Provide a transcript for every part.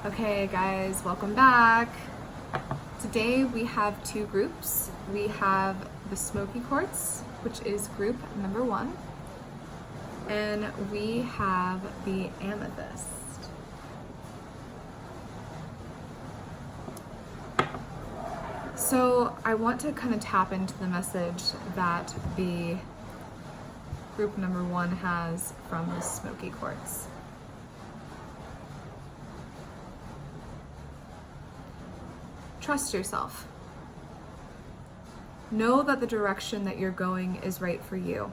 Okay guys, welcome back. Today we have two groups. We have the Smoky Quartz, which is group number 1, and we have the Amethyst. So I want to kind of tap into the message that the group number 1 has from the Smoky Quartz. Trust yourself. Know that the direction that you're going is right for you.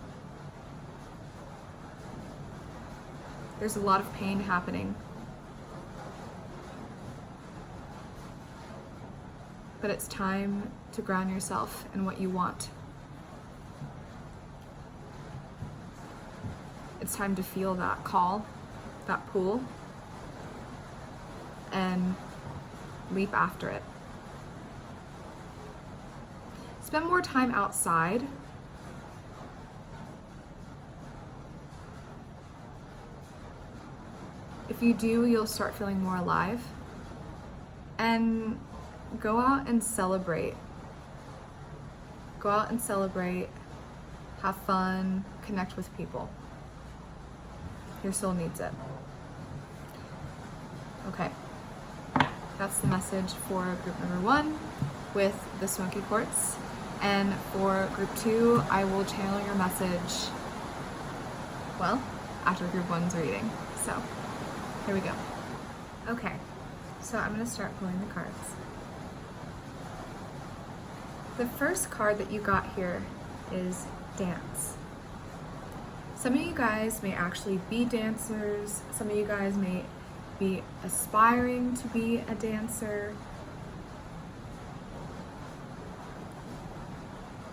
There's a lot of pain happening. But it's time to ground yourself in what you want. It's time to feel that call, that pull, and leap after it. Spend more time outside. If you do, you'll start feeling more alive. And go out and celebrate. Go out and celebrate, have fun, connect with people. Your soul needs it. Okay, that's the message for group number 1 with the Smoky Quartz. And for group 2, I will channel your message, well, after group 1's reading. So, here we go. Okay, so I'm going to start pulling the cards. The first card that you got here is Dance. Some of you guys may actually be dancers. Some of you guys may be aspiring to be a dancer.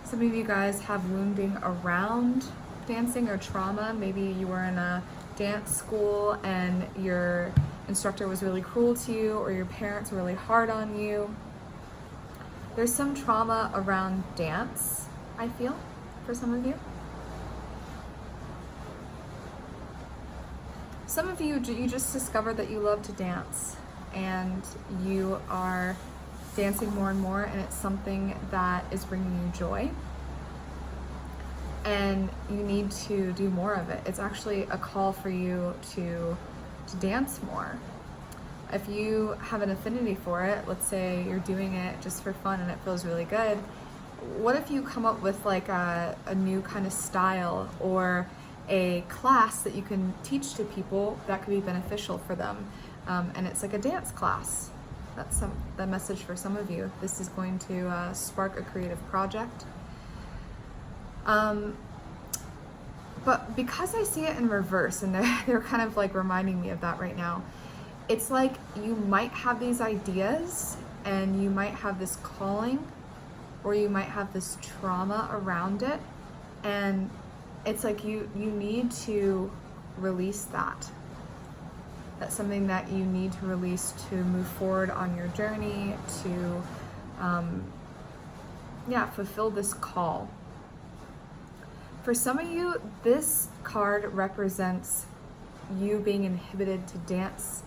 Some of you guys have wounding around dancing or trauma. Maybe you were in a dance school and your instructor was really cruel to you, or your parents were really hard on you. There's some trauma around dance, I feel, for some of you. Some of you just discovered that you love to dance and you are dancing more and more, and it's something that is bringing you joy, and you need to do more of it. It's actually a call for you to dance more. If you have an affinity for it, let's say you're doing it just for fun and it feels really good, what if you come up with like a new kind of style or a class that you can teach to people that could be beneficial for them, and it's like a dance class. That's the message for some of you. This is going to spark a creative project. But because I see it in reverse, and they're kind of like reminding me of that right now, it's like you might have these ideas and you might have this calling, or you might have this trauma around it, and it's like you need to release that. That's something that you need to release to move forward on your journey, to fulfill this call. For some of you, this card represents you being inhibited to dance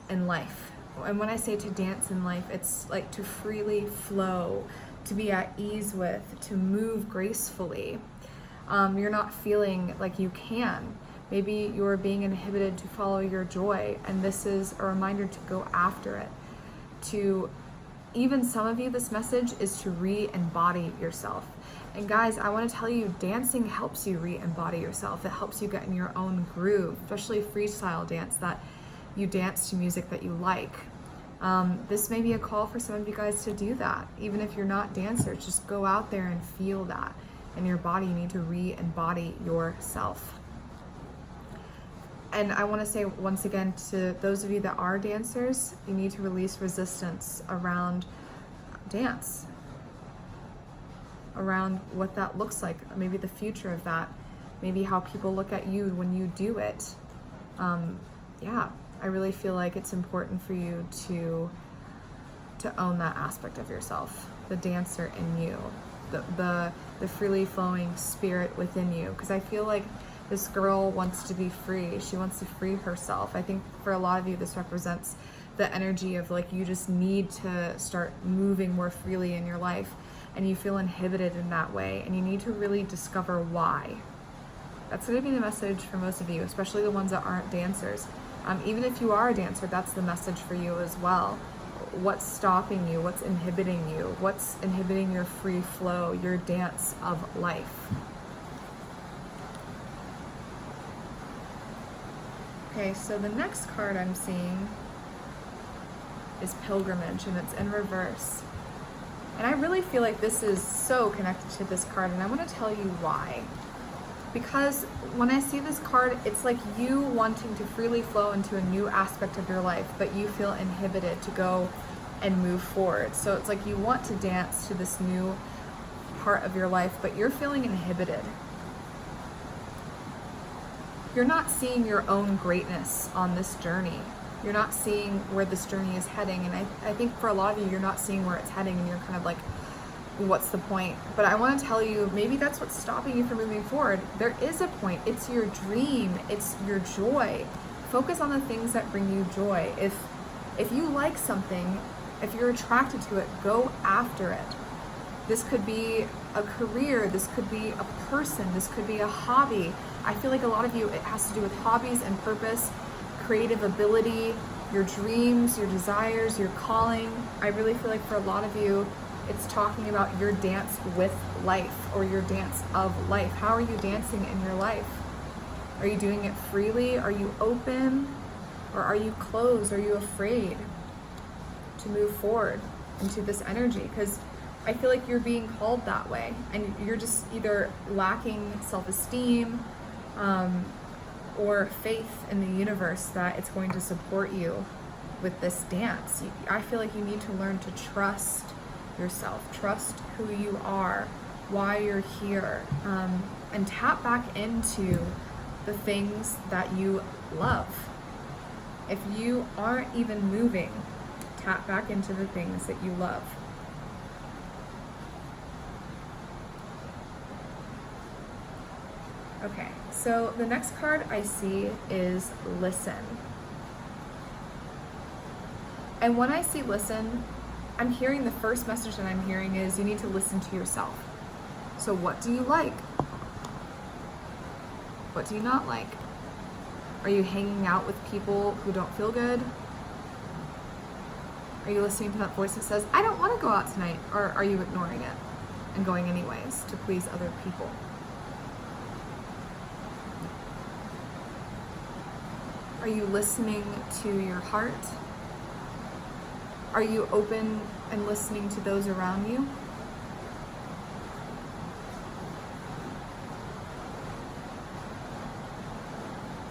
in life. And when I say to dance in life, it's like to freely flow, to be at ease with, to move gracefully. You're not feeling like you can. Maybe you're being inhibited to follow your joy, and this is a reminder to go after it. To even some of you, this message is to re-embody yourself. And guys, I want to tell you, dancing helps you re-embody yourself. It helps you get in your own groove, especially freestyle dance, that you dance to music that you like. This may be a call for some of you guys to do that. Even if you're not dancers, just go out there and feel that. In your body, you need to re-embody yourself. And I want to say once again to those of you that are dancers, you need to release resistance around dance, around what that looks like, maybe the future of that, maybe how people look at you when you do it. I really feel like it's important for you to own that aspect of yourself, the dancer in you, the freely flowing spirit within you, because I feel like this girl wants to be free. She wants to free herself. I think for a lot of you, this represents the energy of like you just need to start moving more freely in your life, and you feel inhibited in that way, and you need to really discover why. That's going to be the message for most of you, especially the ones that aren't dancers. Even if you are a dancer, that's the message for you as well. What's stopping you? What's inhibiting you? What's inhibiting your free flow, your dance of life? Okay, so the next card I'm seeing is Pilgrimage, and it's in reverse. And I really feel like this is so connected to this card, and I want to tell you why. Because when I see this card, it's like you wanting to freely flow into a new aspect of your life, but you feel inhibited to go and move forward. So it's like you want to dance to this new part of your life, but you're feeling inhibited. You're not seeing your own greatness on this journey. You're not seeing where this journey is heading. And I think for a lot of you, you're not seeing where it's heading, and you're kind of like, what's the point? But I want to tell you, maybe that's what's stopping you from moving forward. There is a point. It's your dream. It's your joy. Focus on the things that bring you joy. If you like something, if you're attracted to it, go after it. This could be a career. This could be a person. This could be a hobby. I feel like a lot of you, it has to do with hobbies and purpose, creative ability, your dreams, your desires, your calling. I really feel like for a lot of you, it's talking about your dance with life, or your dance of life. How are you dancing in your life? Are you doing it freely? Are you open? Or are you closed? Are you afraid to move forward into this energy? Because I feel like you're being called that way, and you're just either lacking self-esteem or faith in the universe that it's going to support you with this dance. I feel like you need to learn to trust yourself, trust who you are, why you're here, and tap back into the things that you love. If you aren't even moving, tap back into the things that you love. Okay, so the next card I see is Listen. And when I see listen, I'm hearing, the first message that I'm hearing is you need to listen to yourself. So what do you like? What do you not like? Are you hanging out with people who don't feel good? Are you listening to that voice that says, I don't want to go out tonight? Or are you ignoring it and going anyways to please other people? Are you listening to your heart? Are you open and listening to those around you?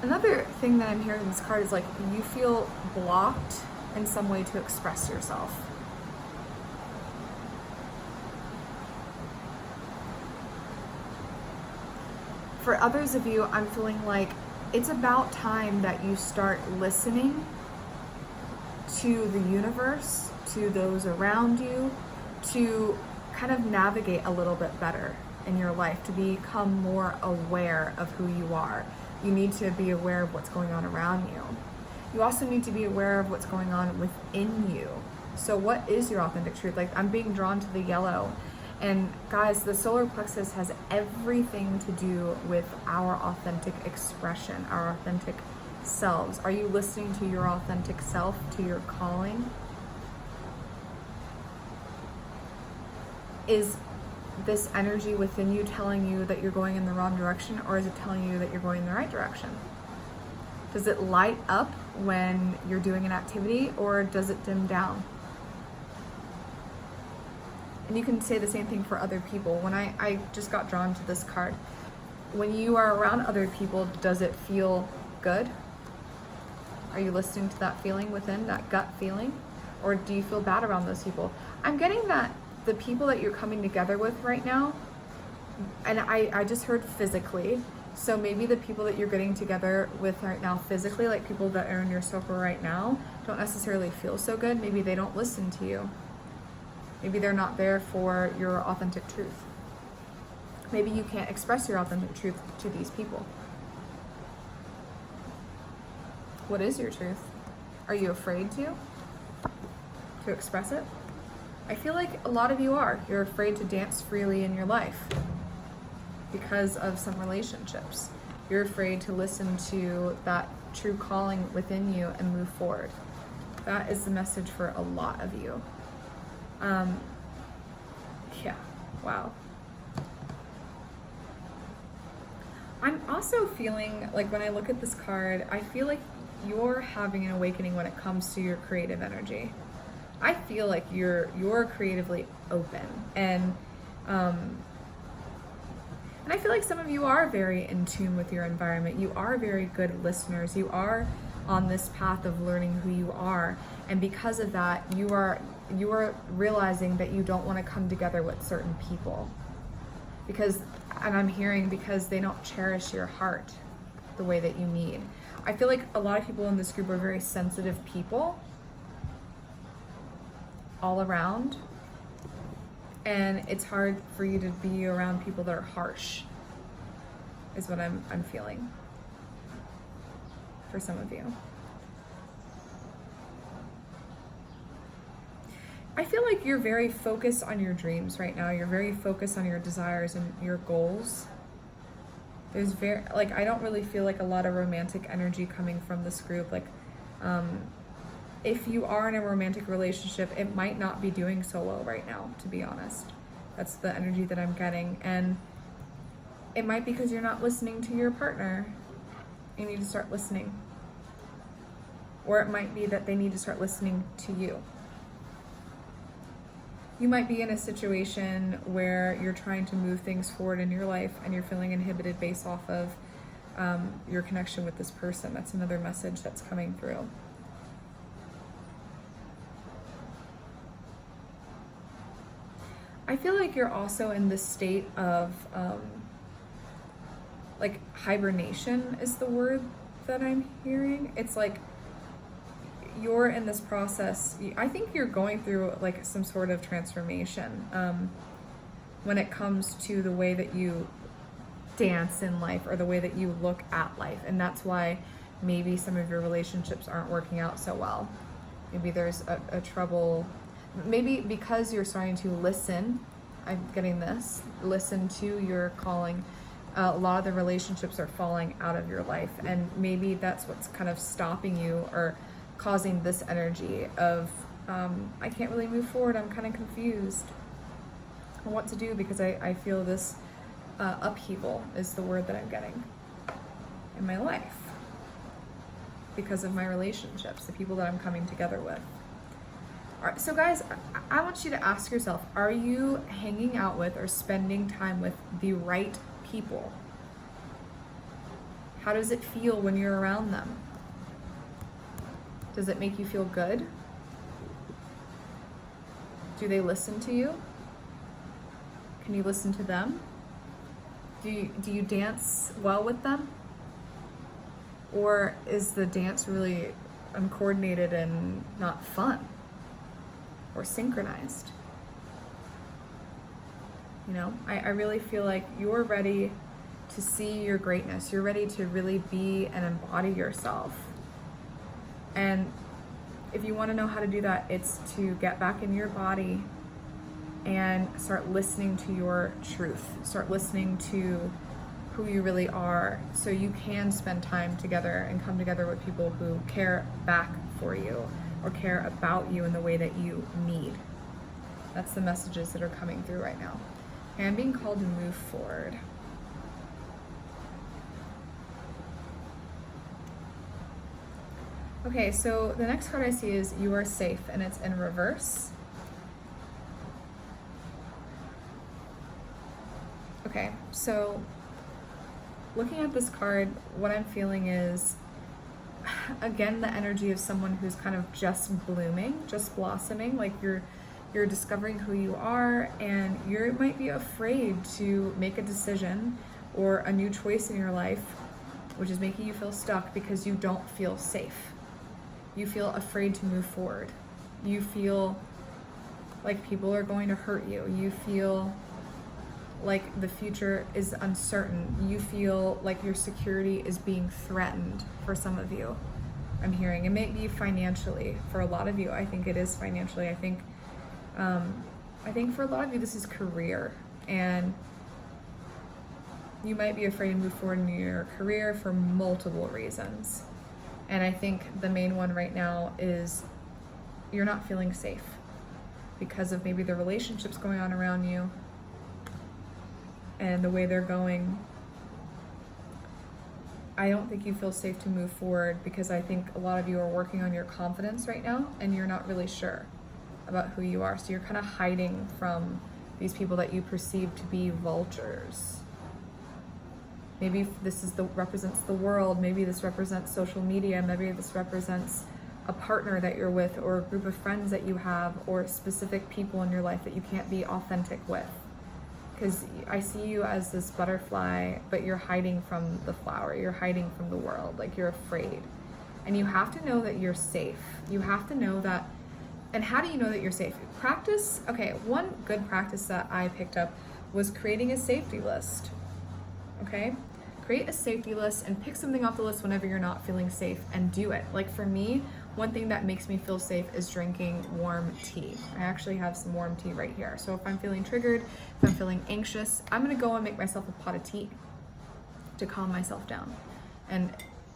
Another thing that I'm hearing in this card is like you feel blocked in some way to express yourself. For others of you, I'm feeling like it's about time that you start listening to the universe, to those around you, to kind of navigate a little bit better in your life, to become more aware of who you are. You need to be aware of what's going on around you. You also need to be aware of what's going on within you. So what is your authentic truth? Like, I'm being drawn to the yellow. And guys, the solar plexus has everything to do with our authentic expression, our authentic selves. Are you listening to your authentic self, to your calling? Is this energy within you telling you that you're going in the wrong direction, or is it telling you that you're going in the right direction? Does it light up when you're doing an activity, or does it dim down? And you can say the same thing for other people. When I just got drawn to this card, when you are around other people, does it feel good? Are you listening to that feeling within, that gut feeling? Or do you feel bad around those people? I'm getting that the people that you're coming together with right now, and I just heard physically, so maybe the people that you're getting together with right now physically, like people that are in your circle right now, don't necessarily feel so good. Maybe they don't listen to you. Maybe they're not there for your authentic truth. Maybe you can't express your authentic truth to these people. What is your truth? Are you afraid to? to express it. I feel like a lot of you are. You're afraid to dance freely in your life because of some relationships. You're afraid to listen to that true calling within you and move forward. That is the message for a lot of you. Yeah, wow. I'm also feeling like when I look at this card, I feel like you're having an awakening when it comes to your creative energy. I feel like you're creatively open, and I feel like some of you are very in tune with your environment. You are very good listeners. You are on this path of learning who you are, and because of that, you are realizing that you don't want to come together with certain people because they don't cherish your heart the way that you need. I feel like a lot of people in this group are very sensitive people all around, and it's hard for you to be around people that are harsh, is what I'm feeling for some of you. I feel like you're very focused on your dreams right now. You're very focused on your desires and your goals. There's I don't really feel like a lot of romantic energy coming from this group. If you are in a romantic relationship, it might not be doing so well right now, to be honest. That's the energy that I'm getting. And it might be because you're not listening to your partner. You need to start listening. Or it might be that they need to start listening to you. You might be in a situation where you're trying to move things forward in your life and you're feeling inhibited based off of your connection with this person. That's another message that's coming through. I feel like you're also in this state of hibernation is the word that I'm hearing. It's like you're in this process. I think you're going through like some sort of transformation when it comes to the way that you dance in life or the way that you look at life. And that's why maybe some of your relationships aren't working out so well. Maybe there's a trouble. Maybe because you're starting to listen, I'm getting this, listen to your calling, a lot of the relationships are falling out of your life. And maybe that's what's kind of stopping you or causing this energy of, I can't really move forward, I'm kind of confused on what to do because I feel this upheaval is the word that I'm getting in my life because of my relationships, the people that I'm coming together with. All right, so guys, I want you to ask yourself, are you hanging out with or spending time with the right people? How does it feel when you're around them? Does it make you feel good? Do they listen to you? Can you listen to them? Do you dance well with them? Or is the dance really uncoordinated and not fun or synchronized? You know, I really feel like you're ready to see your greatness. You're ready to really be and embody yourself. And if you want to know how to do that, it's to get back in your body and start listening to your truth. Start listening to who you really are so you can spend time together and come together with people who care back for you or care about you in the way that you need. That's the messages that are coming through right now. And I'm being called to move forward. Okay, so the next card I see is You Are Safe, and it's in reverse. Okay, so looking at this card, what I'm feeling is, again, the energy of someone who's kind of just blooming, just blossoming, like you're discovering who you are, and you might be afraid to make a decision or a new choice in your life, which is making you feel stuck because you don't feel safe. You feel afraid to move forward. You feel like people are going to hurt you. You feel like the future is uncertain. You feel like your security is being threatened for some of you. I'm hearing. It may be financially for a lot of you. I think it is financially. I think for a lot of you, this is career, and you might be afraid to move forward in your career for multiple reasons. And I think the main one right now is you're not feeling safe because of maybe the relationships going on around you and the way they're going. I don't think you feel safe to move forward because I think a lot of you are working on your confidence right now and you're not really sure about who you are. So you're kind of hiding from these people that you perceive to be vultures. Maybe this represents the world. Maybe this represents social media. Maybe this represents a partner that you're with, or a group of friends that you have, or specific people in your life that you can't be authentic with. Because I see you as this butterfly, but you're hiding from the flower. You're hiding from the world. Like, you're afraid. And you have to know that you're safe. You have to know that. And how do you know that you're safe? Practice. Okay, one good practice that I picked up was creating a safety list. Okay? Create a safety list and pick something off the list whenever you're not feeling safe and do it. Like, for me, one thing that makes me feel safe is drinking warm tea. I actually have some warm tea right here. So if I'm feeling triggered, if I'm feeling anxious, I'm gonna go and make myself a pot of tea to calm myself down. And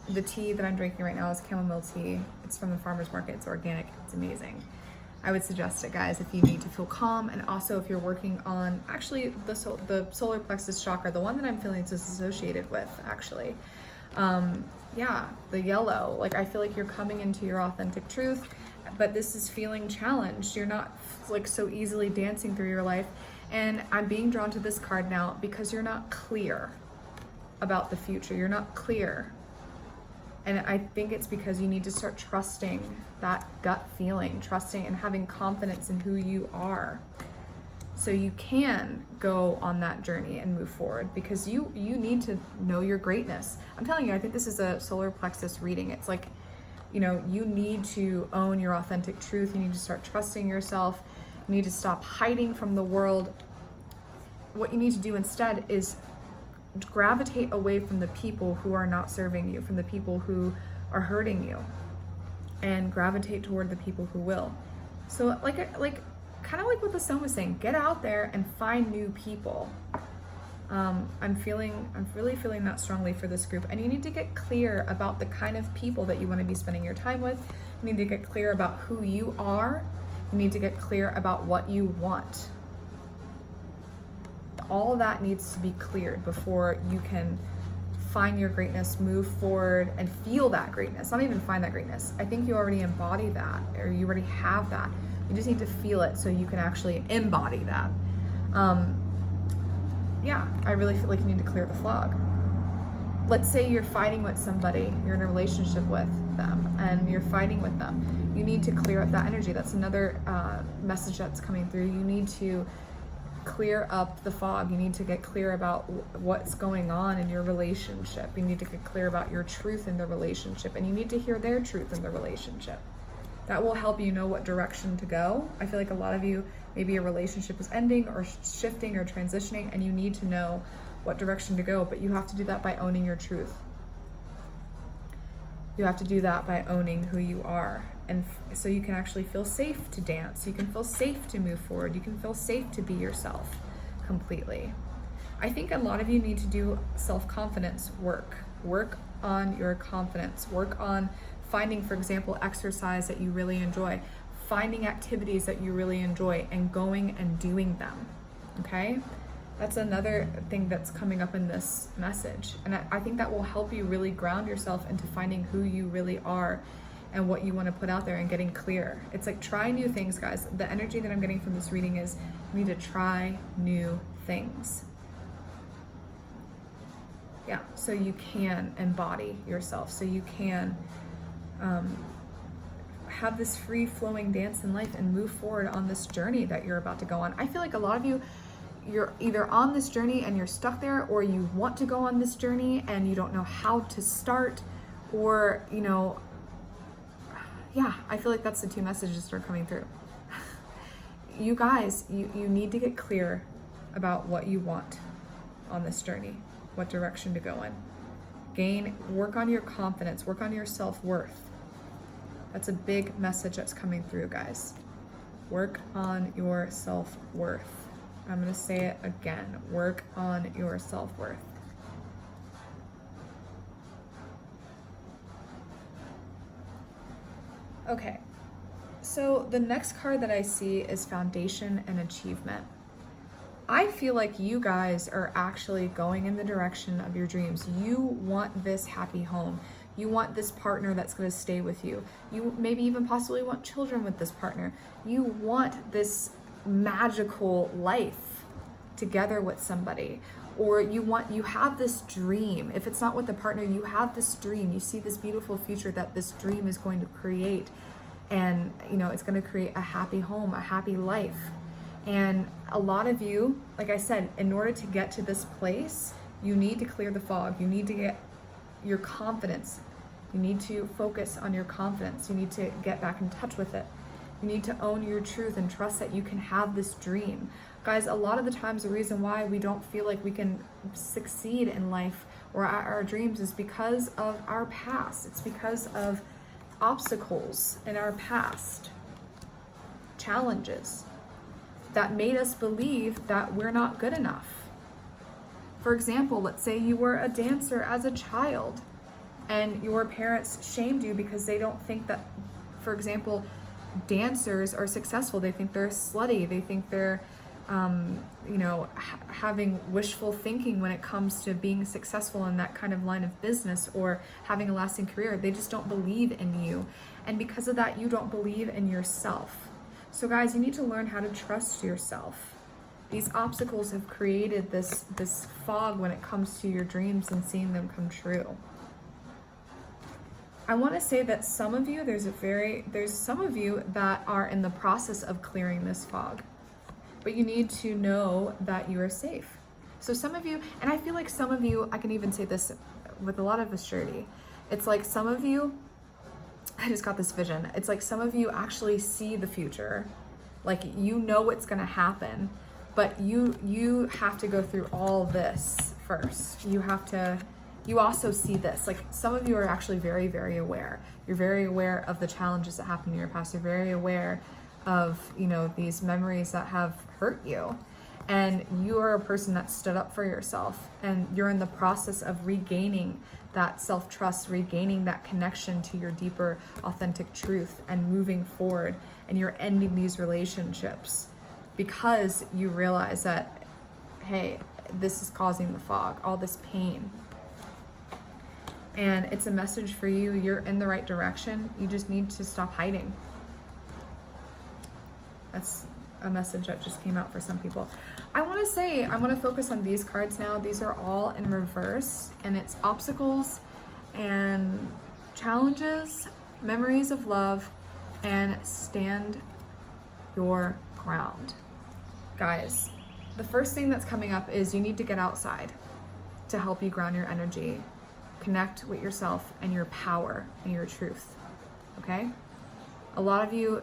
the tea that I'm drinking right now is chamomile tea. It's from the farmer's market, it's organic, it's amazing. I would suggest it, guys, if you need to feel calm, and also if you're working on actually the solar plexus chakra, the one that I'm feeling disassociated with, actually. Yeah, the yellow. Like, I feel like you're coming into your authentic truth, but this is feeling challenged. You're not like so easily dancing through your life. And I'm being drawn to this card now because you're not clear about the future. You're not clear. And I think it's because you need to start trusting that gut feeling, trusting and having confidence in who you are. So you can go on that journey and move forward, because you need to know your greatness. I'm telling you, I think this is a solar plexus reading. It's like, you know, you need to own your authentic truth. You need to start trusting yourself. You need to stop hiding from the world. What you need to do instead is gravitate away from the people who are not serving you, from the people who are hurting you, and gravitate toward the people who will. So kind of like what the sun was saying, get out there and find new people. I'm really feeling that strongly for this group. And you need to get clear about the kind of people that you want to be spending your time with. You need to get clear about who you are. You need to get clear about what you want. All of that needs to be cleared before you can find your greatness, move forward, and feel that greatness. Not even find that greatness. I think you already embody that, or you already have that. You just need to feel it so you can actually embody that. Yeah, I really feel like you need to clear the fog. Let's say you're fighting with somebody, you're in a relationship with them, and you're fighting with them. You need to clear up that energy. That's another message that's coming through. You need to clear up the fog. You need to get clear about what's going on in your relationship. You need to get clear about your truth in the relationship, and you need to hear their truth in the relationship. That will help you know what direction to go. I feel like a lot of you, maybe a relationship is ending or shifting or transitioning, and you need to know what direction to go, but you have to do that by owning your truth. You have to do that by owning who you are. And so you can actually feel safe to dance. You can feel safe to move forward. You can feel safe to be yourself completely. I think a lot of you need to do self-confidence work. Work on your confidence. Work on finding, for example, exercise that you really enjoy. Finding activities that you really enjoy and going and doing them, okay? That's another thing that's coming up in this message. And I think that will help you really ground yourself into finding who you really are and what you want to put out there and getting clear. It's like, try new things, guys. The energy that I'm getting from this reading is you need to try new things. Yeah, so you can embody yourself, so you can have this free-flowing dance in life and move forward on this journey that you're about to go on. I feel like a lot of you, you're either on this journey and you're stuck there, or you want to go on this journey and you don't know how to start, or, you know, yeah, I feel like that's the two messages that are coming through. You guys, you need to get clear about what you want on this journey, what direction to go in. Work on your confidence, work on your self-worth. That's a big message that's coming through, guys. Work on your self-worth. I'm going to say it again. Work on your self-worth. Okay, so the next card that I see is Foundation and Achievement. I feel like you guys are actually going in the direction of your dreams. You want this happy home. You want this partner that's going to stay with you. You maybe even possibly want children with this partner. You want this magical life together with somebody. Or you have this dream. If it's not with a partner, you have this dream. You see this beautiful future that this dream is going to create. And, it's going to create a happy home, a happy life. And a lot of you, like I said, in order to get to this place, you need to clear the fog. You need to get your confidence. You need to focus on your confidence. You need to get back in touch with it. You need to own your truth and trust that you can have this dream. Guys, a lot of the times the reason why we don't feel like we can succeed in life or our dreams is because of our past. It's because of obstacles in our past, challenges that made us believe that we're not good enough. For example, let's say you were a dancer as a child and your parents shamed you because they don't think that, for example, dancers are successful. They think they're slutty. They think they're, having wishful thinking when it comes to being successful in that kind of line of business or having a lasting career. They just don't believe in you. And because of that, you don't believe in yourself. So guys, you need to learn how to trust yourself. These obstacles have created this fog when it comes to your dreams and seeing them come true. I want to say that some of you, there's some of you that are in the process of clearing this fog, but you need to know that you are safe. So some of you, and I feel like some of you, I can even say this with a lot of surety. It's like some of you, I just got this vision. It's like some of you actually see the future. Like you know what's going to happen, but you have to go through all this first. You also see this. Like some of you are actually very, very aware. You're very aware of the challenges that happened in your past. You're very aware of, these memories that have hurt you. And you are a person that stood up for yourself, and you're in the process of regaining that self-trust, regaining that connection to your deeper, authentic truth and moving forward. And you're ending these relationships because you realize that, hey, this is causing the fog, all this pain. And it's a message for you. You're in the right direction. You just need to stop hiding. That's a message that just came out for some people. I want to focus on these cards now. These are all in reverse, and it's obstacles and challenges, memories of love, and stand your ground. Guys, the first thing that's coming up is you need to get outside to help you ground your energy, connect with yourself and your power and your truth, okay? A lot of you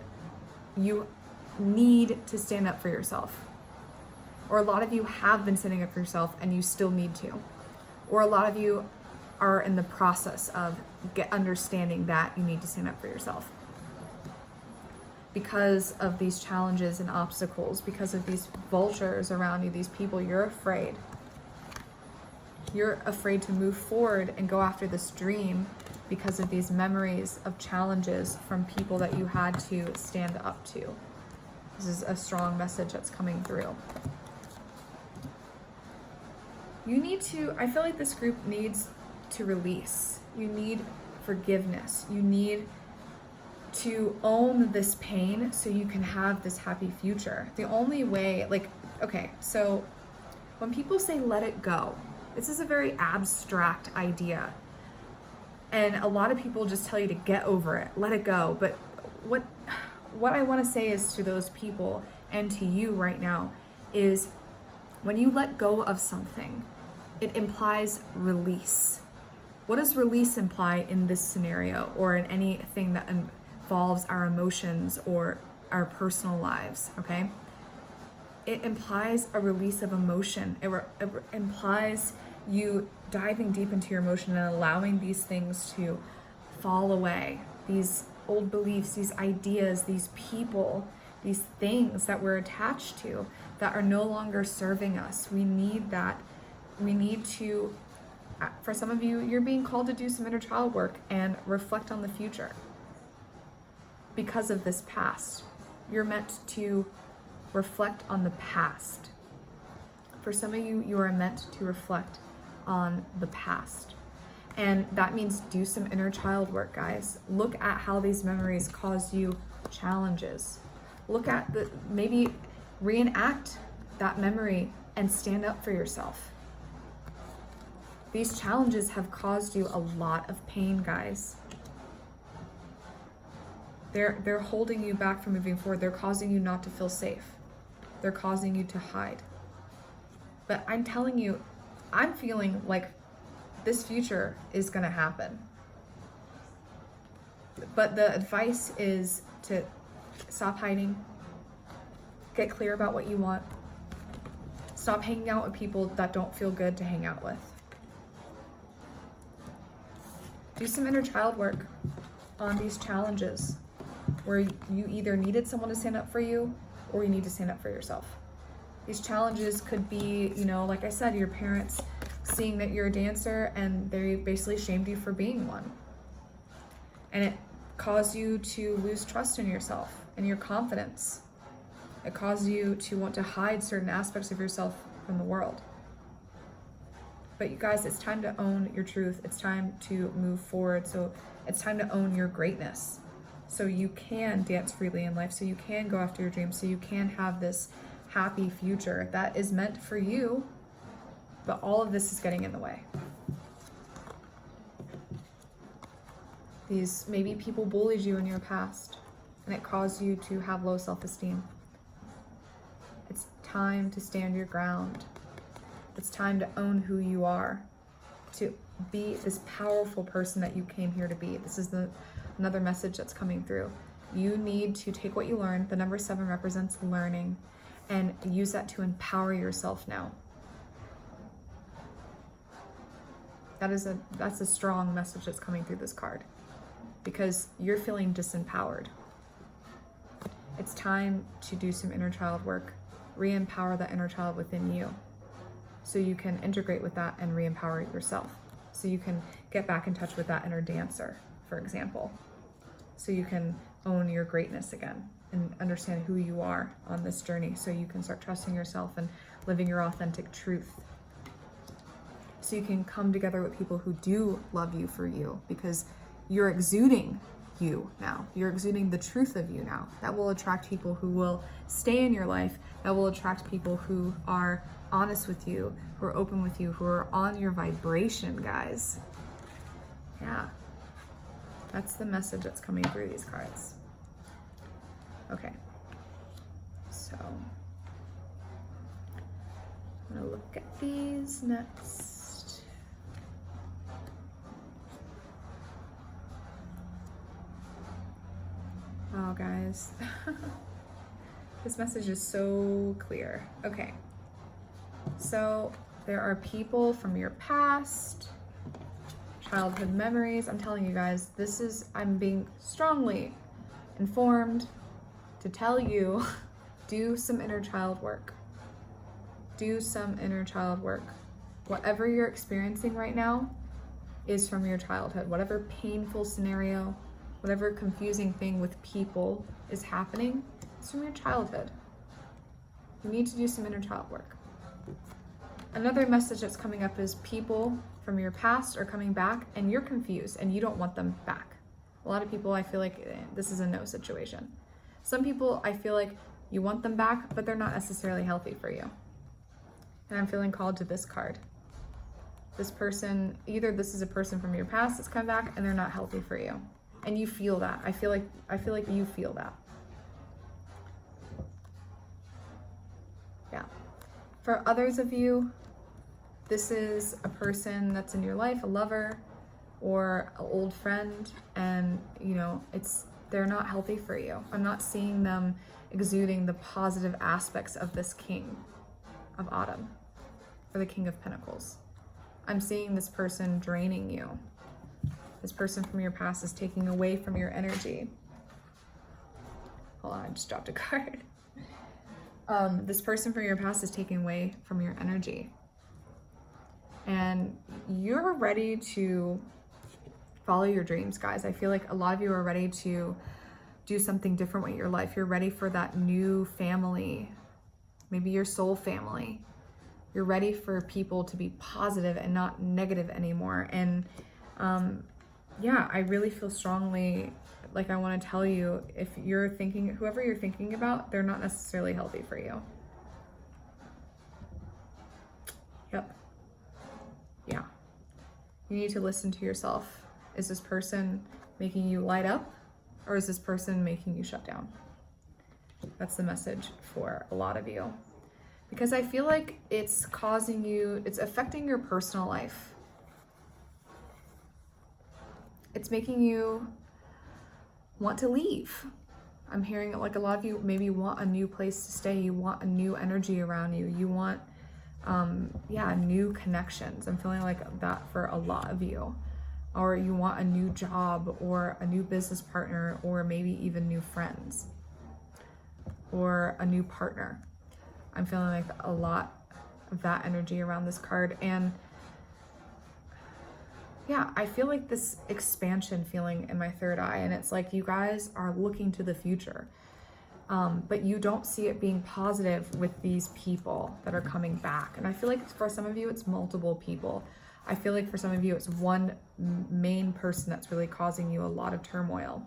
need to stand up for yourself. Or a lot of you have been standing up for yourself and you still need to. Or a lot of you are in the process of understanding that you need to stand up for yourself. Because of these challenges and obstacles, because of these vultures around you, these people, you're afraid. You're afraid to move forward and go after this dream because of these memories of challenges from people that you had to stand up to. This is a strong message that's coming through. I feel like this group needs to release. You need forgiveness. You need to own this pain so you can have this happy future. The only way, so when people say let it go, this is a very abstract idea. And a lot of people just tell you to get over it, let it go. But what I want to say is to those people and to you right now is when you let go of something, it implies release. What does release imply in this scenario or in anything that involves our emotions or our personal lives, okay? It implies a release of emotion. It implies you diving deep into your emotion and allowing these things to fall away. These old beliefs, these ideas, these people, these things that we're attached to that are no longer serving us. We need that. We need to, for some of you, you're being called to do some inner child work and reflect on the future because of this past. You're meant to reflect on the past. For some of you, you are meant to reflect on the past. And that means do some inner child work, guys. Look at how these memories cause you challenges. Look at maybe reenact that memory and stand up for yourself. These challenges have caused you a lot of pain, guys. They're holding you back from moving forward. They're causing you not to feel safe. They're causing you to hide. But I'm telling you, I'm feeling like this future is gonna happen. But the advice is to stop hiding, get clear about what you want, stop hanging out with people that don't feel good to hang out with. Do some inner child work on these challenges where you either needed someone to stand up for you or you need to stand up for yourself. These challenges could be, like I said, your parents seeing that you're a dancer and they basically shamed you for being one. And it caused you to lose trust in yourself and your confidence. It caused you to want to hide certain aspects of yourself from the world. But you guys, it's time to own your truth. It's time to move forward. So it's time to own your greatness. So you can dance freely in life. So you can go after your dreams. So you can have this happy future that is meant for you. But all of this is getting in the way. Maybe people bullied you in your past and it caused you to have low self-esteem. It's time to stand your ground. It's time to own who you are, to be this powerful person that you came here to be. This is another message that's coming through. You need to take what you learned. The number 7 represents learning, and use that to empower yourself now. That's a strong message that's coming through this card, because you're feeling disempowered. It's time to do some inner child work, re-empower that inner child within you, so you can integrate with that and re-empower yourself. So you can get back in touch with that inner dancer, for example. So you can own your greatness again and understand who you are on this journey, so you can start trusting yourself and living your authentic truth. So you can come together with people who do love you for you, because you're exuding you now. You're exuding the truth of you now. That will attract people who will stay in your life. That will attract people who are honest with you, who are open with you, who are on your vibration, guys. Yeah. That's the message that's coming through these cards. Okay. So I'm gonna look at these next. Wow, guys. This message is so clear. Okay. So there are people from your past, childhood memories. I'm telling you guys, I'm being strongly informed to tell you, do some inner child work. Do some inner child work. Whatever you're experiencing right now is from your childhood. Whatever painful scenario, whatever confusing thing with people is happening, it's from your childhood. You need to do some inner child work. Another message that's coming up is people from your past are coming back and you're confused and you don't want them back. A lot of people, I feel like this is a no situation. Some people, I feel like you want them back, but they're not necessarily healthy for you. And I'm feeling called to this card. This person, either this is a person from your past that's come back and they're not healthy for you. And you feel that. I feel like you feel that. Yeah. For others of you, this is a person that's in your life, a lover or an old friend, and they're not healthy for you. I'm not seeing them exuding the positive aspects of this King of Autumn or the King of Pentacles. I'm seeing this person draining you. This person from your past is taking away from your energy. Hold on, I just dropped a card. This person from your past is taking away from your energy. And you're ready to follow your dreams, guys. I feel like a lot of you are ready to do something different with your life. You're ready for that new family, maybe your soul family. You're ready for people to be positive and not negative anymore. And yeah, I really feel strongly, like I want to tell you, if you're thinking, whoever you're thinking about, they're not necessarily healthy for you. Yep. Yeah. You need to listen to yourself. Is this person making you light up, or is this person making you shut down? That's the message for a lot of you. Because I feel like it's causing you, it's affecting your personal life. It's making you want to leave. I'm hearing like a lot of you maybe want a new place to stay. You want a new energy around you. You want, new connections. I'm feeling like that for a lot of you. Or you want a new job or a new business partner, or maybe even new friends or a new partner. I'm feeling like a lot of that energy around this card. And yeah, I feel like this expansion feeling in my third eye, and it's like you guys are looking to the future, but you don't see it being positive with these people that are coming back. And I feel like for some of you, it's multiple people. I feel like for some of you, it's one main person that's really causing you a lot of turmoil.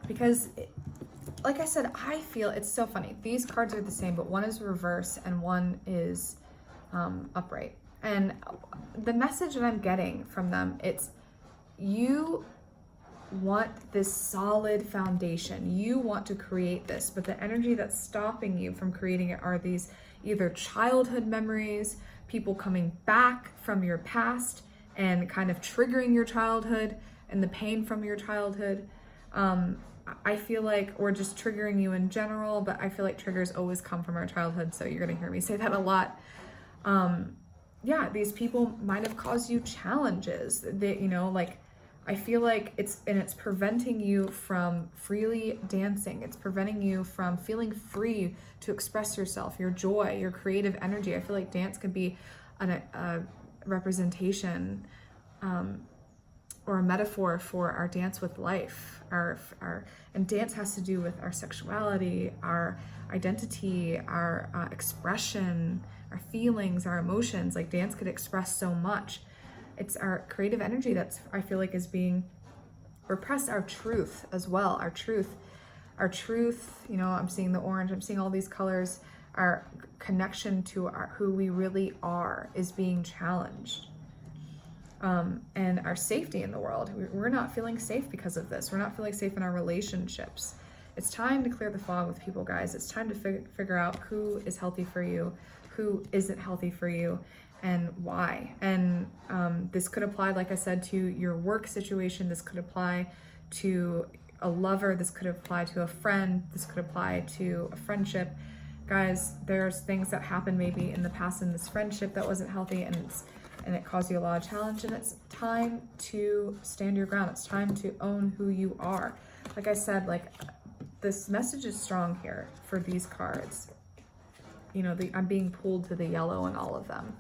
Because like I said, I feel it's so funny. These cards are the same, but one is reverse and one is upright. And the message that I'm getting from them, it's you want this solid foundation. You want to create this, but the energy that's stopping you from creating it are these either childhood memories, people coming back from your past and kind of triggering your childhood and the pain from your childhood. I feel like, or just triggering you in general, but I feel like triggers always come from our childhood. So you're going to hear me say that a lot. Yeah, these people might have caused you challenges that, like, I feel like it's preventing you from freely dancing. It's preventing you from feeling free to express yourself, your joy, your creative energy. I feel like dance could be a representation, or a metaphor for our dance with life. And dance has to do with our sexuality, our identity, our expression, our feelings, our emotions. Like dance could express so much. It's our creative energy that's, I feel like, is being repressed. Our truth as well. Our truth, I'm seeing the orange, I'm seeing all these colors. Our connection to who we really are is being challenged. And our safety in the world. We're not feeling safe because of this. We're not feeling safe in our relationships. It's time to clear the fog with people, guys. It's time to figure out who is healthy for you, who isn't healthy for you, and why. And this could apply, like I said, to your work situation. This could apply to a lover. This could apply to a friend. This could apply to a friendship. Guys, there's things that happened maybe in the past in this friendship that wasn't healthy, and it caused you a lot of challenge, and it's time to stand your ground. It's time to own who you are. Like I said, like this message is strong here for these cards. I'm being pulled to the yellow in all of them.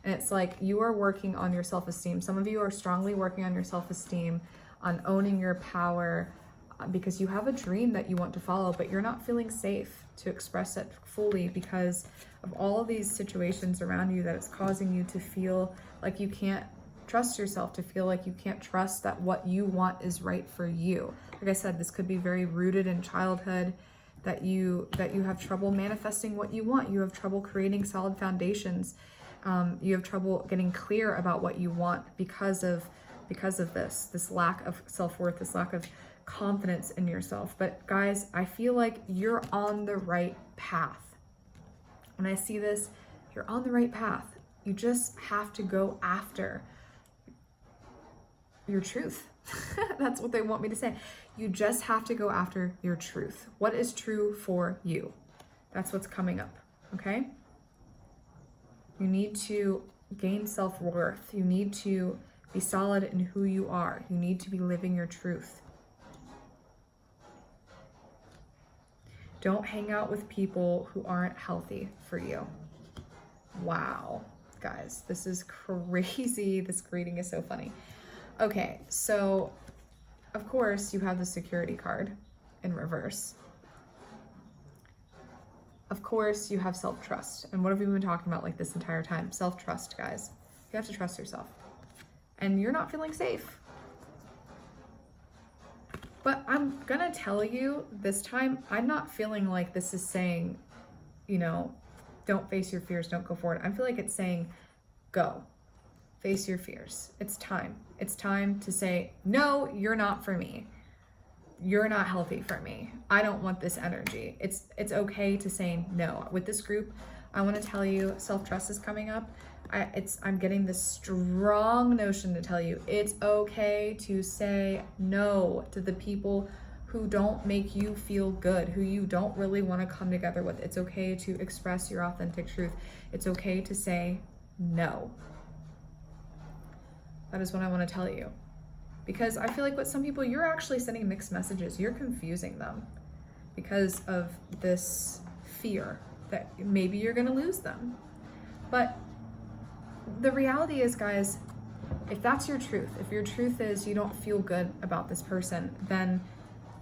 And it's like you are working on your self-esteem. Some of you are strongly working on your self-esteem, on owning your power, because you have a dream that you want to follow, but you're not feeling safe to express it fully because of all of these situations around you that it's causing you to feel like you can't trust yourself, to feel like you can't trust that what you want is right for you. Like I said, this could be very rooted in childhood, that you have trouble manifesting what you want. You have trouble creating solid foundations. You have trouble getting clear about what you want because of this lack of self-worth, this lack of confidence in yourself. But guys, I feel like you're on the right path. When I see this, you're on the right path. You just have to go after your truth. That's what they want me to say. You just have to go after your truth. What is true for you? That's what's coming up, okay? You need to gain self-worth. You need to be solid in who you are. You need to be living your truth. Don't hang out with people who aren't healthy for you. Wow, guys, this is crazy. This reading is so funny. Okay, so of course you have the security card in reverse. Of course you have self-trust. And what have we been talking about like this entire time? Self-trust, guys. You have to trust yourself. And you're not feeling safe. But I'm gonna tell you this time, I'm not feeling like this is saying, you know, don't face your fears, don't go forward. I feel like it's saying, go, face your fears. It's time. It's time to say, no, you're not for me. You're not healthy for me. I don't want this energy. It's okay to say no. With this group, I want to tell you, self-trust is coming up. I'm getting this strong notion to tell you it's okay to say no to the people who don't make you feel good, who you don't really want to come together with. It's okay to express your authentic truth. It's okay to say no. That is what I want to tell you. Because I feel like with some people, you're actually sending mixed messages. You're confusing them because of this fear that maybe you're going to lose them. But the reality is, guys, if that's your truth, if your truth is you don't feel good about this person, then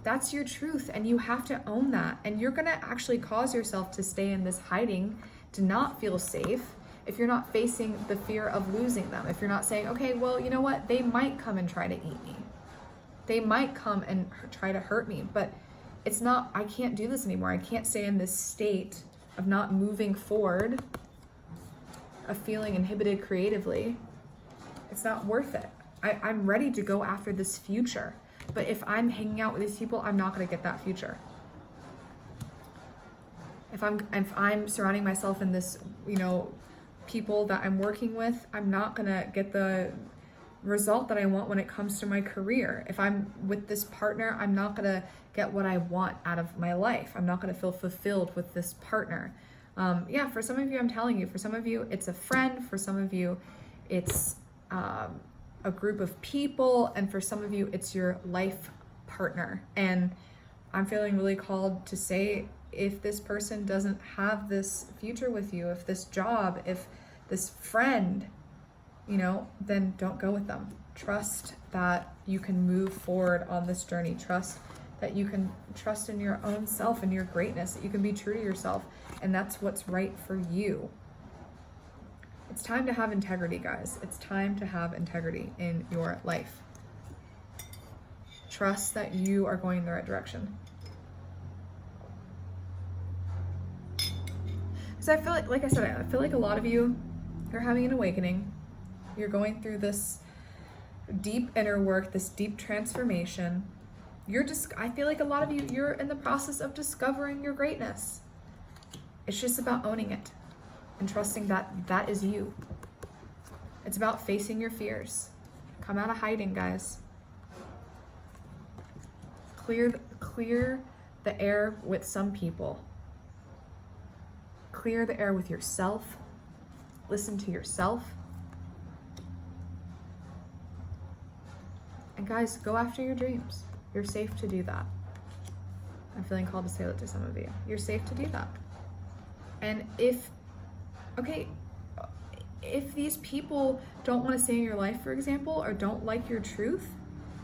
that's your truth and you have to own that. And you're going to actually cause yourself to stay in this hiding, to not feel safe, if you're not facing the fear of losing them. If you're not saying, okay, well, you know what? They might come and try to eat me. They might come and try to hurt me, but it's not, I can't do this anymore. I can't stay in this state of not moving forward, of feeling inhibited creatively. It's not worth it. I'm ready to go after this future. But if I'm hanging out with these people, I'm not going to get that future. If I'm surrounding myself in this, you know, people that I'm working with, I'm not going to get the result that I want when it comes to my career. If I'm with this partner, I'm not going to get what I want out of my life. I'm not going to feel fulfilled with this partner. Yeah, for some of you, I'm telling you, for some of you, it's a friend. For some of you, it's a group of people. And for some of you, it's your life partner. And I'm feeling really called to say, if this person doesn't have this future with you, if this job, if this friend, you know, then don't go with them. Trust that you can move forward on this journey. Trust that you can trust in your own self and your greatness, that you can be true to yourself, and that's what's right for you. It's time to have integrity, guys. It's time to have integrity in your life. Trust that you are going in the right direction. Because I feel like I said, I feel like a lot of you are having an awakening. You're going through this deep inner work, this deep transformation. I feel like a lot of you, you're in the process of discovering your greatness. It's just about owning it and trusting that that is you. It's about facing your fears. Come out of hiding, guys. Clear the air with some people. Clear the air with yourself. Listen to yourself. And guys, go after your dreams. You're safe to do that. I'm feeling called to say that to some of you. You're safe to do that. And if these people don't want to stay in your life, for example, or don't like your truth,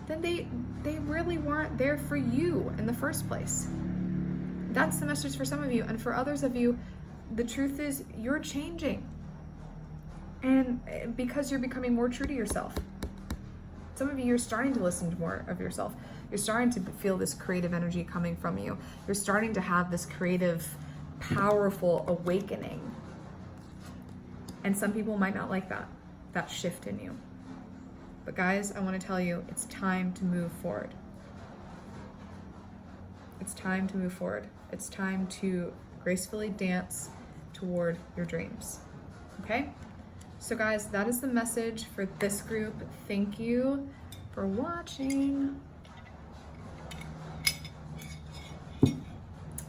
then they really weren't there for you in the first place. That's the message for some of you. And for others of you, the truth is you're changing. And because you're becoming more true to yourself. Some of you, you're starting to listen to more of yourself. You're starting to feel this creative energy coming from you. You're starting to have this creative, powerful awakening. And some people might not like that shift in you. But guys, I want to tell you, it's time to move forward. It's time to move forward. It's time to gracefully dance toward your dreams. Okay? So guys, that is the message for this group. Thank you for watching.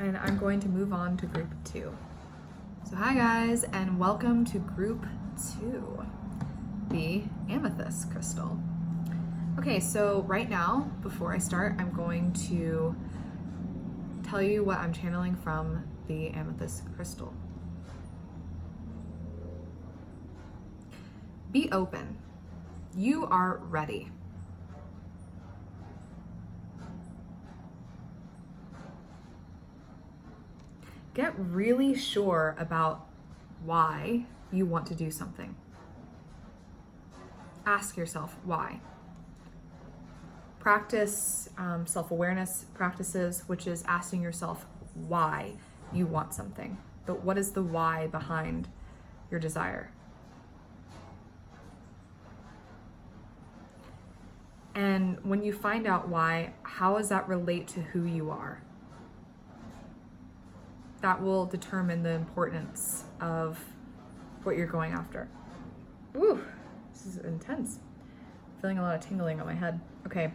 And I'm going to move on to group 2. So hi guys, and welcome to group to the amethyst crystal. Okay, so right now, before I start, I'm going to tell you what I'm channeling from the amethyst crystal. Be open. You are ready. Get really sure about why you want to do something. Ask yourself why. Practice self-awareness practices, which is asking yourself why you want something. But what is the why behind your desire? And when you find out why, how does that relate to who you are? That will determine the importance of what you're going after. Ooh, this is intense. I'm feeling a lot of tingling on my head. Okay.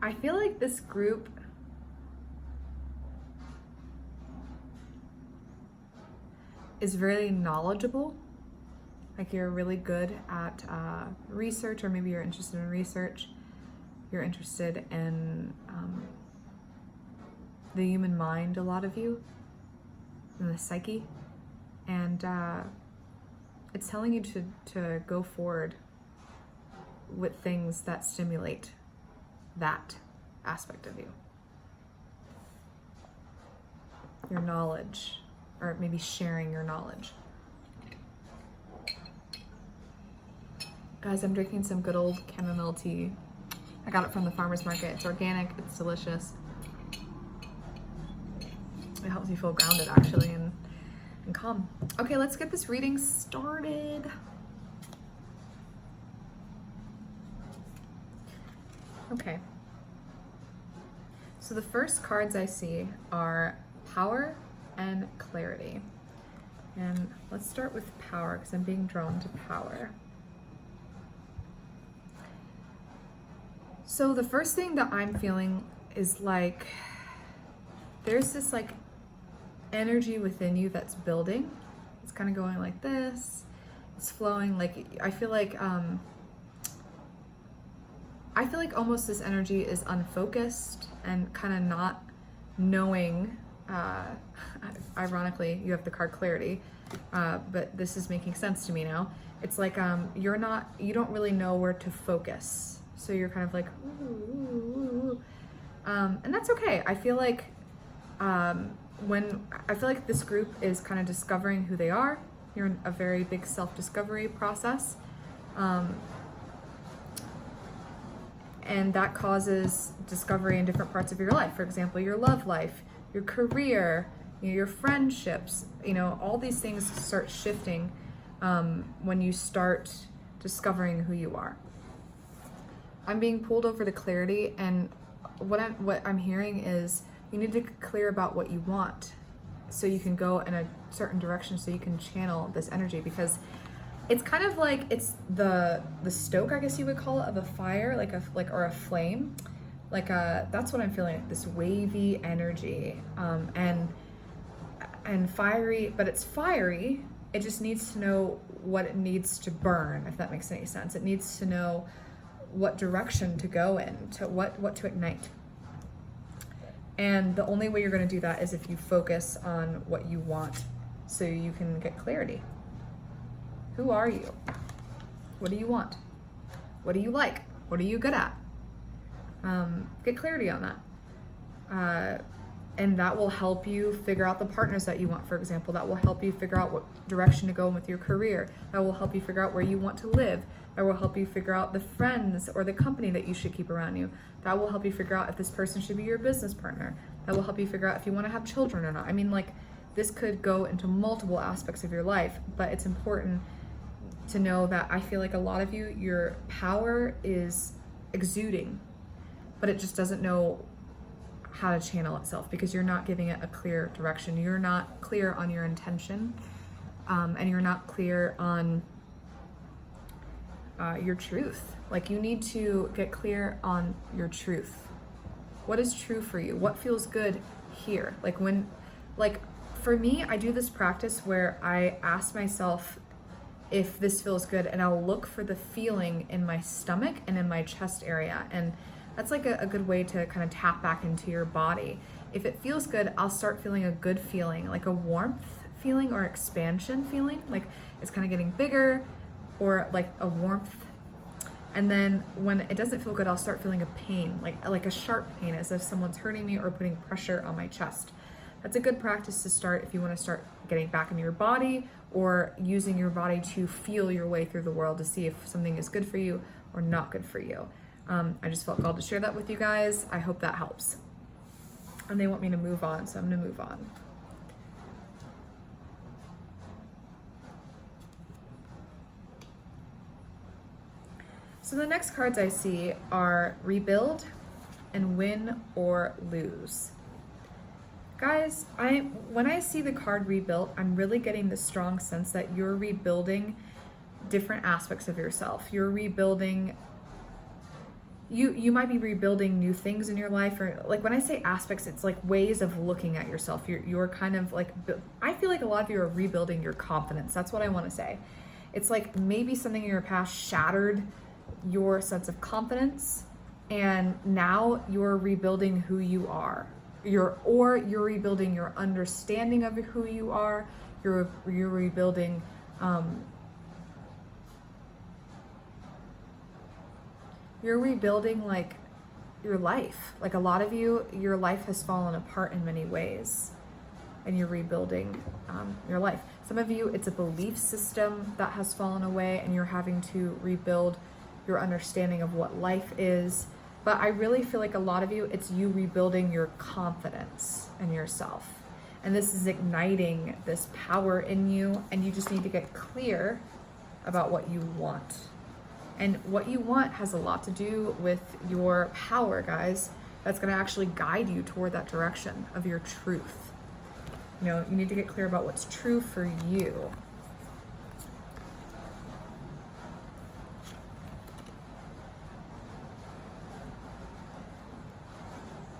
I feel like this group is very knowledgeable. Like you're really good at research, or maybe you're interested in research. You're interested in the human mind, a lot of you, and the psyche. And it's telling you to go forward with things that stimulate that aspect of you. Your knowledge, or maybe sharing your knowledge. Guys, I'm drinking some good old chamomile tea. I got it from the farmer's market. It's organic, it's delicious. It helps me feel grounded actually and calm. Okay, let's get this reading started. Okay. So the first cards I see are power and clarity. And let's start with power because I'm being drawn to power. So the first thing that I'm feeling is like there's this like energy within you that's building. It's kind of going like this. It's flowing like I feel like almost this energy is unfocused and kind of not knowing. Ironically, you have the card clarity, but this is making sense to me now. It's like you don't really know where to focus. So you're kind of like, ooh. And that's okay. I feel like this group is kind of discovering who they are. You're in a very big self-discovery process. And that causes discovery in different parts of your life. For example, your love life, your career, your friendships, all these things start shifting when you start discovering who you are. I'm being pulled over to clarity, and what I'm hearing is you need to clear about what you want so you can go in a certain direction, so you can channel this energy, because it's kind of like it's the stoke, I guess you would call it, of a fire, or a flame. That's what I'm feeling, this wavy energy, and fiery, but it's fiery. It just needs to know what it needs to burn, if that makes any sense. It needs to know what direction to go in, to what to ignite. And the only way you're going to do that is if you focus on what you want, so you can get clarity. Who are you? What do you want? What do you like? What are you good at? Get clarity on that. And that will help you figure out the partners that you want, for example. That will help you figure out what direction to go in with your career. That will help you figure out where you want to live. That will help you figure out the friends or the company that you should keep around you. That will help you figure out if this person should be your business partner. That will help you figure out if you want to have children or not. I mean, this could go into multiple aspects of your life, but it's important to know that I feel like a lot of you, your power is exuding, but it just doesn't know how to channel itself because you're not giving it a clear direction. You're not clear on your intention, and you're not clear on your truth. You need to get clear on your truth. What is true for you? What feels good here. Like for me, I do this practice where I ask myself if this feels good, and I'll look for the feeling in my stomach and in my chest area. And that's like a good way to kind of tap back into your body. If it feels good, I'll start feeling a good feeling, like a warmth feeling or expansion feeling, like it's kind of getting bigger, or like a warmth. And then when it doesn't feel good, I'll start feeling a pain, like a sharp pain, as if someone's hurting me or putting pressure on my chest. That's a good practice to start if you want to start getting back into your body, or using your body to feel your way through the world to see if something is good for you or not good for you. I just felt called to share that with you guys. I hope that helps. And they want me to move on, so I'm going to move on. So the next cards I see are rebuild and win or lose. Guys, when I see the card rebuilt, I'm really getting the strong sense that you're rebuilding different aspects of yourself. You're rebuilding, you might be rebuilding new things in your life, or like when I say aspects, it's like ways of looking at yourself. You're kind of like, I feel like a lot of you are rebuilding your confidence. That's what I want to say. It's like maybe something in your past shattered your sense of confidence, and now you're rebuilding who you are. You're rebuilding your understanding of who you are. You're rebuilding like your life. Like a lot of you, your life has fallen apart in many ways, and you're rebuilding your life. Some of you, it's a belief system that has fallen away, and you're having to rebuild your understanding of what life is. But I really feel like a lot of you, it's you rebuilding your confidence in yourself. And this is igniting this power in you, and you just need to get clear about what you want. And what you want has a lot to do with your power, guys. That's going to actually guide you toward that direction of your truth. You know, you need to get clear about what's true for you.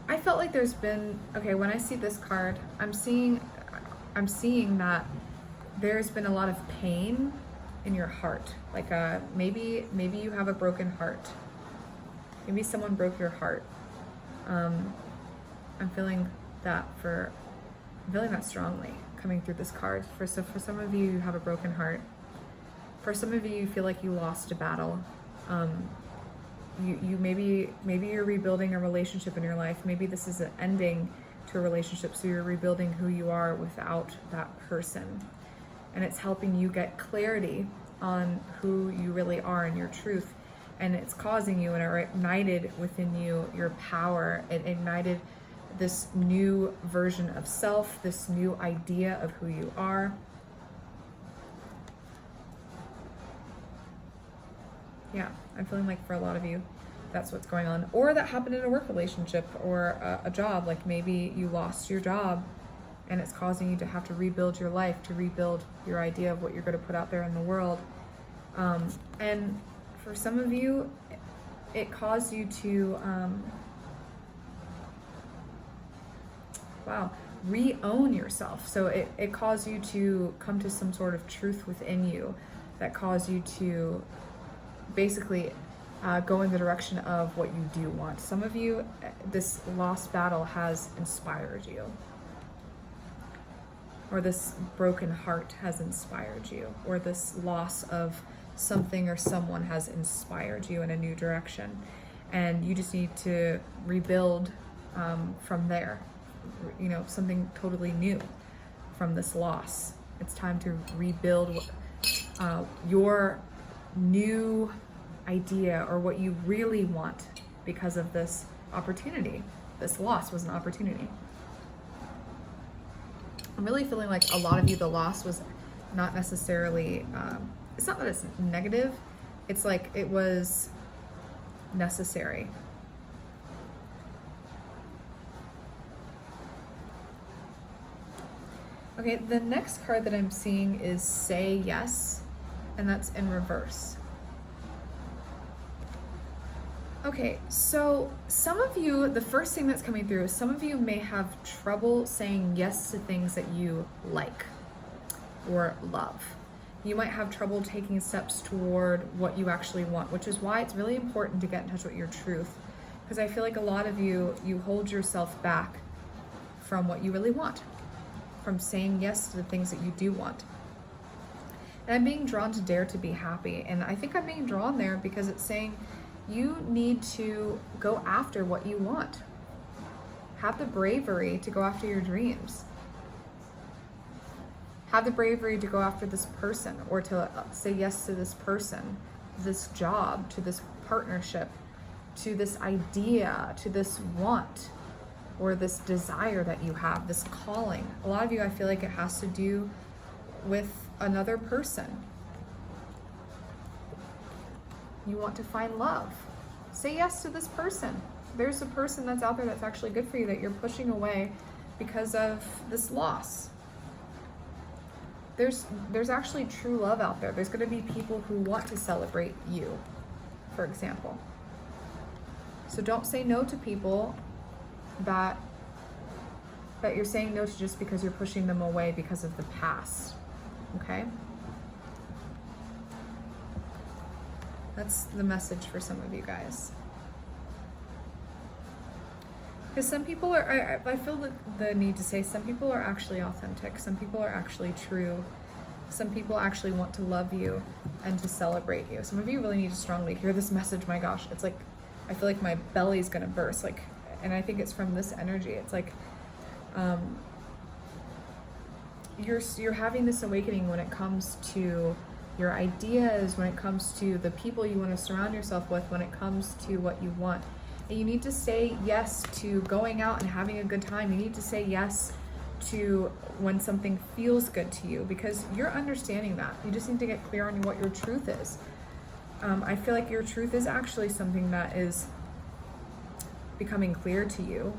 I felt like there's been, okay, when I see this card, I'm seeing that there's been a lot of pain in your heart. Like maybe you have a broken heart. Maybe someone broke your heart. I'm feeling that strongly coming through this card. For some of you, you have a broken heart. For some of you, you feel like you lost a battle. You maybe you're rebuilding a relationship in your life. Maybe this is an ending to a relationship, so you're rebuilding who you are without that person. And it's helping you get clarity on who you really are and your truth. And it's causing you, and it ignited within you your power. It ignited this new version of self, this new idea of who you are. Yeah, I'm feeling like for a lot of you, that's what's going on. Or that happened in a work relationship or a job. Like maybe you lost your job, and it's causing you to have to rebuild your life, to rebuild your idea of what you're going to put out there in the world. And for some of you, it caused you to, re-own yourself. So it caused you to come to some sort of truth within you that caused you to basically go in the direction of what you do want. Some of you, this lost battle has inspired you, or this broken heart has inspired you, or this loss of something or someone has inspired you in a new direction, and you just need to rebuild from there. You know, something totally new from this loss. It's time to rebuild your new idea, or what you really want, because of this opportunity. This loss was an opportunity. I'm really feeling like a lot of you, the loss was not necessarily, it's not that it's negative, it's like it was necessary. Okay, the next card that I'm seeing is Say Yes, and that's in reverse. Okay, so some of you, the first thing that's coming through is some of you may have trouble saying yes to things that you like or love. You might have trouble taking steps toward what you actually want, which is why it's really important to get in touch with your truth. Because I feel like a lot of you hold yourself back from what you really want, from saying yes to the things that you do want. And I'm being drawn to dare to be happy. And I think I'm being drawn there because it's saying you need to go after what you want. Have the bravery to go after your dreams. Have the bravery to go after this person, or to say yes to this person, this job, to this partnership, to this idea, to this want, or this desire that you have, this calling. A lot of you, I feel like it has to do with another person. You want to find love. Say yes to this person. There's a person that's out there that's actually good for you that you're pushing away because of this loss. There's actually true love out there. There's going to be people who want to celebrate you, for example. So don't say no to people that you're saying no to just because you're pushing them away because of the past. Okay? That's the message for some of you guys. Because some people are, I feel the need to say some people are actually authentic. Some people are actually true. Some people actually want to love you and to celebrate you. Some of you really need to strongly hear this message. My gosh, it's like, I feel like my belly's gonna burst. Like, and I think it's from this energy. It's like, you're having this awakening when it comes to your ideas, when it comes to the people you want to surround yourself with, when it comes to what you want. And you need to say yes to going out and having a good time. You need to say yes to when something feels good to you, because you're understanding that. You just need to get clear on what your truth is. I feel like your truth is actually something that is becoming clear to you.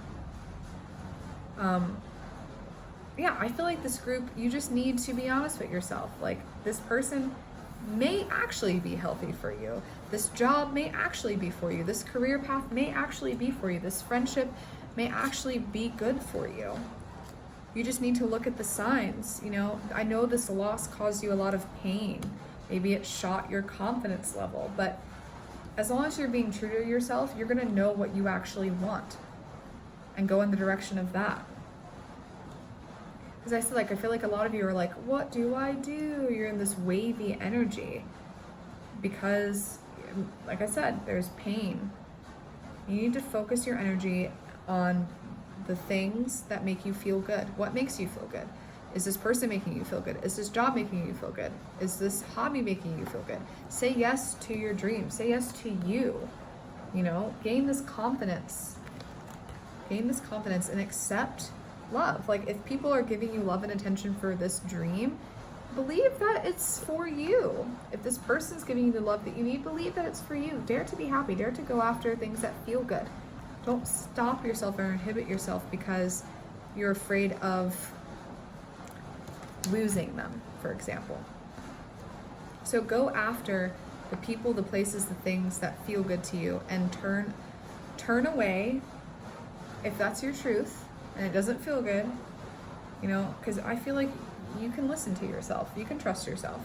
Yeah, I feel like this group, you just need to be honest with yourself. Like, this person may actually be healthy for you. This job may actually be for you. This career path may actually be for you. This friendship may actually be good for you. You just need to look at the signs. You know, I know this loss caused you a lot of pain. Maybe it shot your confidence level, but as long as you're being true to yourself, you're gonna know what you actually want and go in the direction of that. Because I feel like a lot of you are like, what do I do? You're in this wavy energy because, like I said, there's pain. You need to focus your energy on the things that make you feel good. What makes you feel good? Is this person making you feel good? Is this job making you feel good? Is this hobby making you feel good? Say yes to your dreams. Say yes to you. You know, gain this confidence. Gain this confidence and accept love. Like, if people are giving you love and attention for this dream, believe that it's for you. If this person's giving you the love that you need, believe that it's for you. Dare to be happy. Dare to go after things that feel good. Don't stop yourself or inhibit yourself because you're afraid of losing them, for example. So go after the people, the places, the things that feel good to you, and turn away if that's your truth and it doesn't feel good, you know, because I feel like you can listen to yourself. You can trust yourself.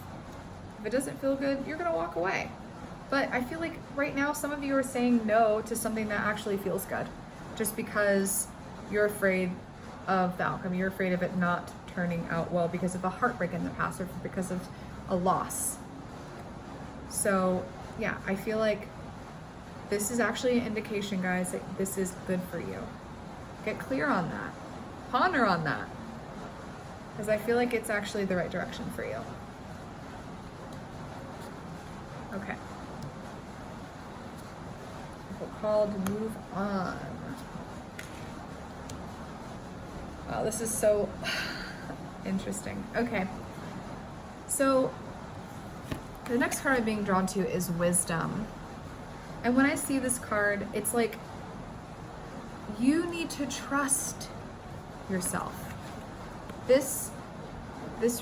If it doesn't feel good, you're going to walk away. But I feel like right now some of you are saying no to something that actually feels good just because you're afraid of the outcome. You're afraid of it not turning out well because of a heartbreak in the past or because of a loss. So yeah, I feel like this is actually an indication, guys, that this is good for you. Get clear on that. Ponder on that. Because I feel like it's actually the right direction for you. Okay. We're called to move on. Wow, this is so interesting. Okay. So the next card I'm being drawn to is Wisdom. And when I see this card, it's like you need to trust yourself. This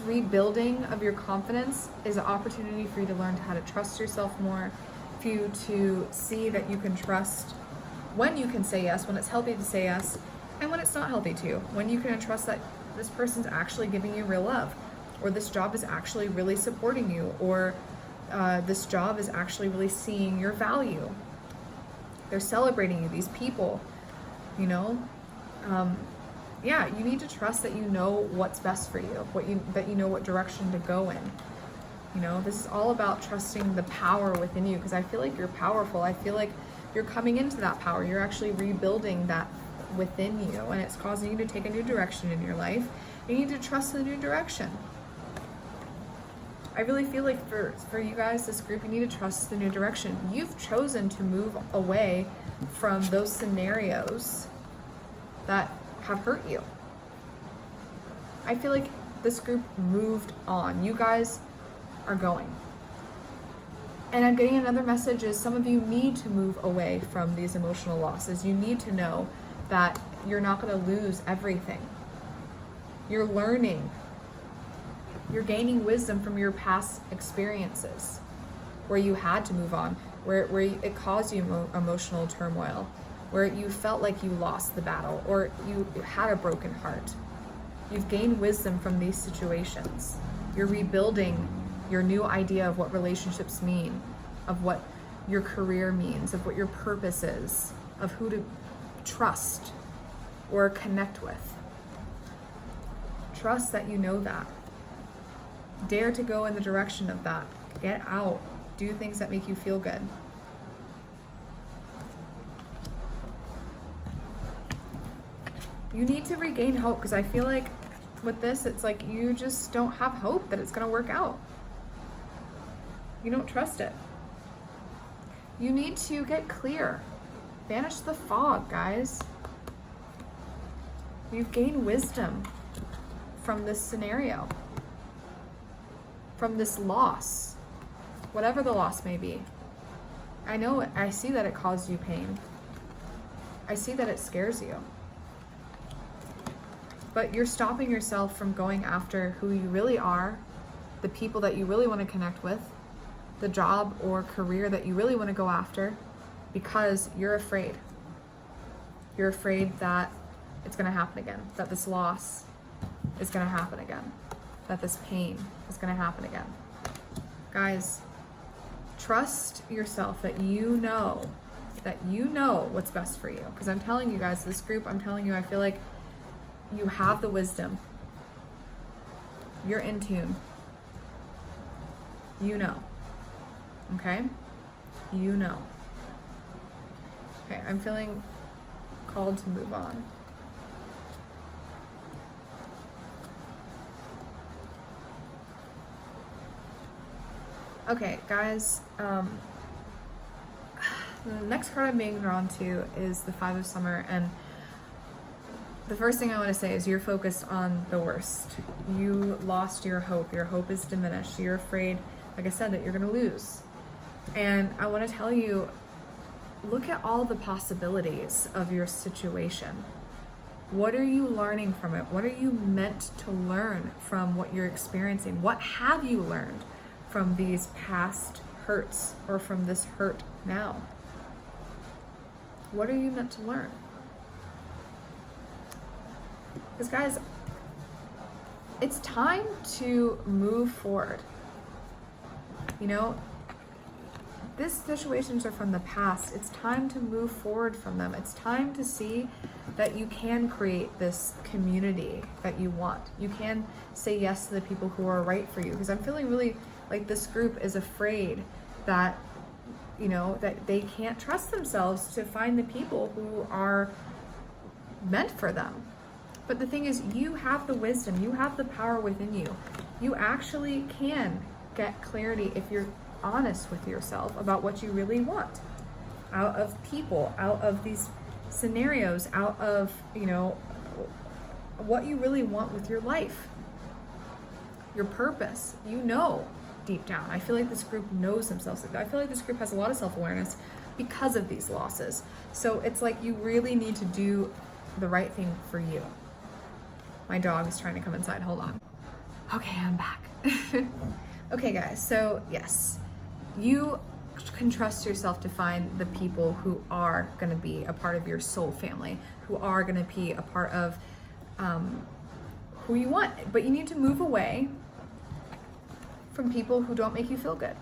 rebuilding of your confidence is an opportunity for you to learn how to trust yourself more, for you to see that you can trust when you can say yes, when it's healthy to say yes, and when it's not healthy to. When you can trust that this person's actually giving you real love, or this job is actually really supporting you, or this job is actually really seeing your value. They're celebrating you, these people, you know. Yeah, you need to trust that you know what's best for you, that you know what direction to go in. You know, this is all about trusting the power within you, because I feel like you're powerful. I feel like you're coming into that power. You're actually rebuilding that within you, and it's causing you to take a new direction in your life. You need to trust the new direction. I really feel like for you guys, this group, you need to trust the new direction. You've chosen to move away from those scenarios that have hurt you. I feel like this group moved on. You guys are going. And I'm getting another message is some of you need to move away from these emotional losses. You need to know that you're not going to lose everything. You're learning. You're gaining wisdom from your past experiences where you had to move on, where it caused you emotional turmoil, where you felt like you lost the battle, or you had a broken heart. You've gained wisdom from these situations. You're rebuilding your new idea of what relationships mean, of what your career means, of what your purpose is, of who to trust or connect with. Trust that you know that. Dare to go in the direction of that. Get out. Do things that make you feel good. You need to regain hope, because I feel like with this, it's like you just don't have hope that it's going to work out. You don't trust it. You need to get clear. Banish the fog, guys. You've gained wisdom from this scenario, from this loss, whatever the loss may be. I know, I see that it caused you pain. I see that it scares you. But you're stopping yourself from going after who you really are, the people that you really want to connect with, the job or career that you really want to go after, because you're afraid. You're afraid that it's going to happen again, that this loss is going to happen again, that this pain is going to happen again. Guys, trust yourself that you know what's best for you. Because I'm telling you guys, this group, I'm telling you, I feel like you have the wisdom. You're in tune. You know. Okay? You know. Okay, I'm feeling called to move on. Okay, guys, the next card I'm being drawn to is the Five of Summer, and the first thing I want to say is you're focused on the worst. You lost your hope. Your hope is diminished. You're afraid, like I said, that you're going to lose. And I want to tell you, look at all the possibilities of your situation. What are you learning from it? What are you meant to learn from what you're experiencing? What have you learned from these past hurts, or from this hurt now? What are you meant to learn? Because guys, it's time to move forward. You know, these situations are from the past. It's time to move forward from them. It's time to see that you can create this community that you want. You can say yes to the people who are right for you. Because I'm feeling really like this group is afraid that, you know, that they can't trust themselves to find the people who are meant for them. But the thing is, you have the wisdom, you have the power within you. You actually can get clarity if you're honest with yourself about what you really want out of people, out of these scenarios, out of, you know, what you really want with your life, your purpose. You know deep down. I feel like this group knows themselves. I feel like this group has a lot of self-awareness because of these losses. So it's like you really need to do the right thing for you. My dog is trying to come inside. Hold on. Okay, I'm back. Okay, guys. So yes, you can trust yourself to find the people who are going to be a part of your soul family, who are going to be a part of who you want. But you need to move away from people who don't make you feel good,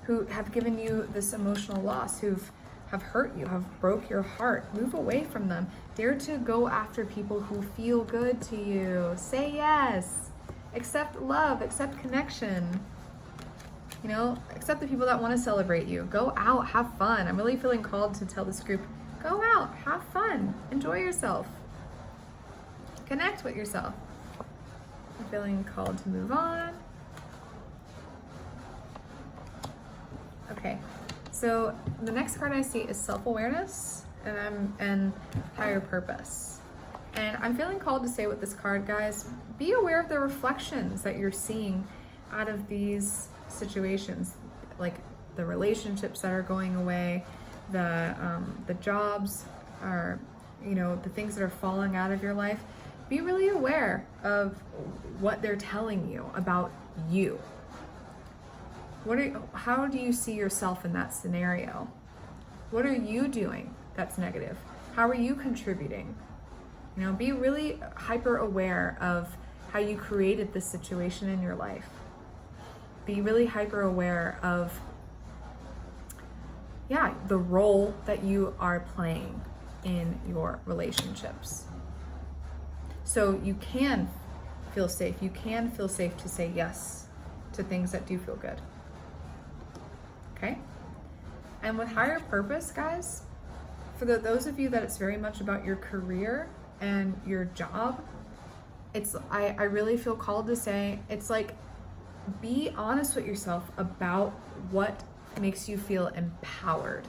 who have given you this emotional loss, have hurt you, have broke your heart. Move away from them. Dare to go after people who feel good to you. Say yes. Accept love, accept connection. You know, accept the people that want to celebrate you. Go out, have fun. I'm really feeling called to tell this group, go out, have fun, enjoy yourself. Connect with yourself. I'm feeling called to move on. Okay, so the next card I see is self-awareness and higher purpose. And I'm feeling called to say with this card, guys, be aware of the reflections that you're seeing out of these situations, like the relationships that are going away, the jobs, are, you know, the things that are falling out of your life. Be really aware of what they're telling you about you. How do you see yourself in that scenario? What are you doing that's negative? How are you contributing? You know, be really hyper aware of how you created this situation in your life. Be really hyper aware of, the role that you are playing in your relationships. So you can feel safe. You can feel safe to say yes to things that do feel good. Okay? And with higher purpose, guys, for those of you that it's very much about your career and your job, I really feel called to say, it's like, be honest with yourself about what makes you feel empowered,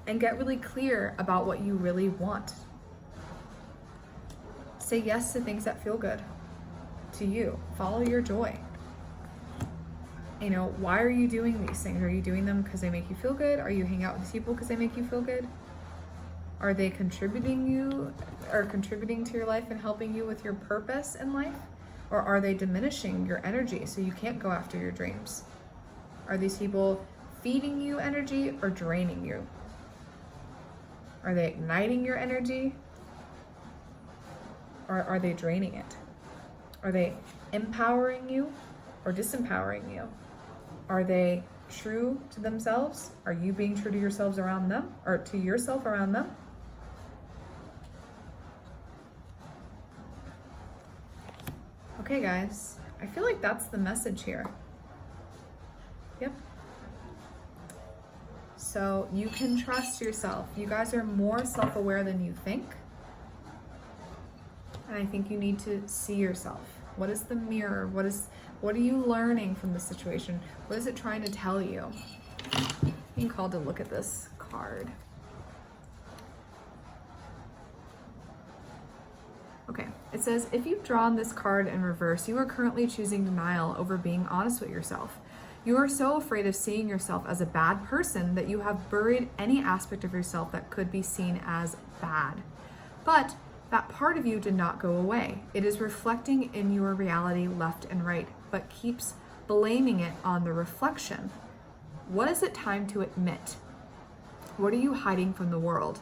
and get really clear about what you really want. Say yes to things that feel good to you. Follow your joy. You know, why are you doing these things? Are you doing them because they make you feel good? Are you hanging out with people because they make you feel good? Are they contributing to your life and helping you with your purpose in life? Or are they diminishing your energy so you can't go after your dreams? Are these people feeding you energy or draining you? Are they igniting your energy? Or are they draining it? Are they empowering you or disempowering you? Are they true to themselves? Are you being true to yourselves around them, or to yourself around them? Okay, guys, I feel like that's the message here. Yep. So you can trust yourself. You guys are more self-aware than you think. And I think you need to see yourself. What is the mirror? What are you learning from the situation? What is it trying to tell you? I'm being called to look at this card. Okay, it says, if you've drawn this card in reverse, you are currently choosing denial over being honest with yourself. You are so afraid of seeing yourself as a bad person that you have buried any aspect of yourself that could be seen as bad. But that part of you did not go away. It is reflecting in your reality left and right, but keeps blaming it on the reflection. What is it time to admit? What are you hiding from the world?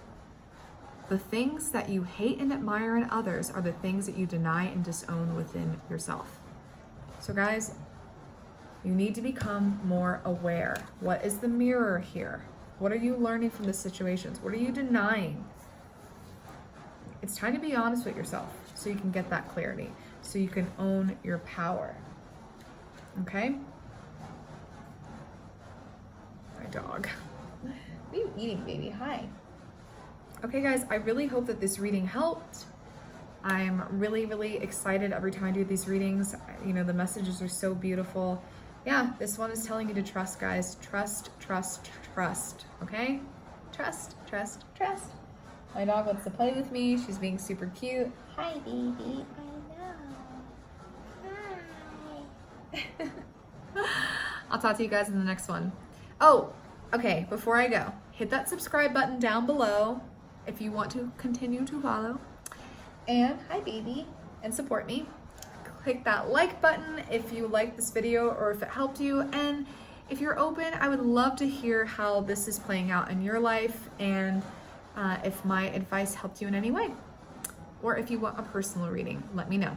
The things that you hate and admire in others are the things that you deny and disown within yourself. So guys, you need to become more aware. What is the mirror here? What are you learning from the situations? What are you denying? It's time to be honest with yourself so you can get that clarity, so you can own your power. Okay? My dog. What are you eating, baby? Hi. Okay, guys, I really hope that this reading helped. I'm really, really excited every time I do these readings. You know, the messages are so beautiful. Yeah, this one is telling you to trust, guys. Trust, trust, trust, okay? Trust, trust, trust. My dog wants to play with me. She's being super cute. Hi, baby. I know. Hi. I'll talk to you guys in the next one. Oh, okay, before I go, hit that subscribe button down below if you want to continue to follow. And hi, baby, and support me. click that like button if you liked this video or if it helped you. And if you're open, I would love to hear how this is playing out in your life and if my advice helped you in any way. Or if you want a personal reading, let me know.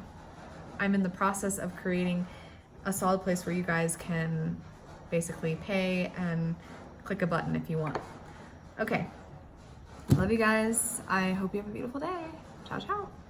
I'm in the process of creating a solid place where you guys can basically pay and click a button if you want. Okay, love you guys. I hope you have a beautiful day. Ciao, ciao.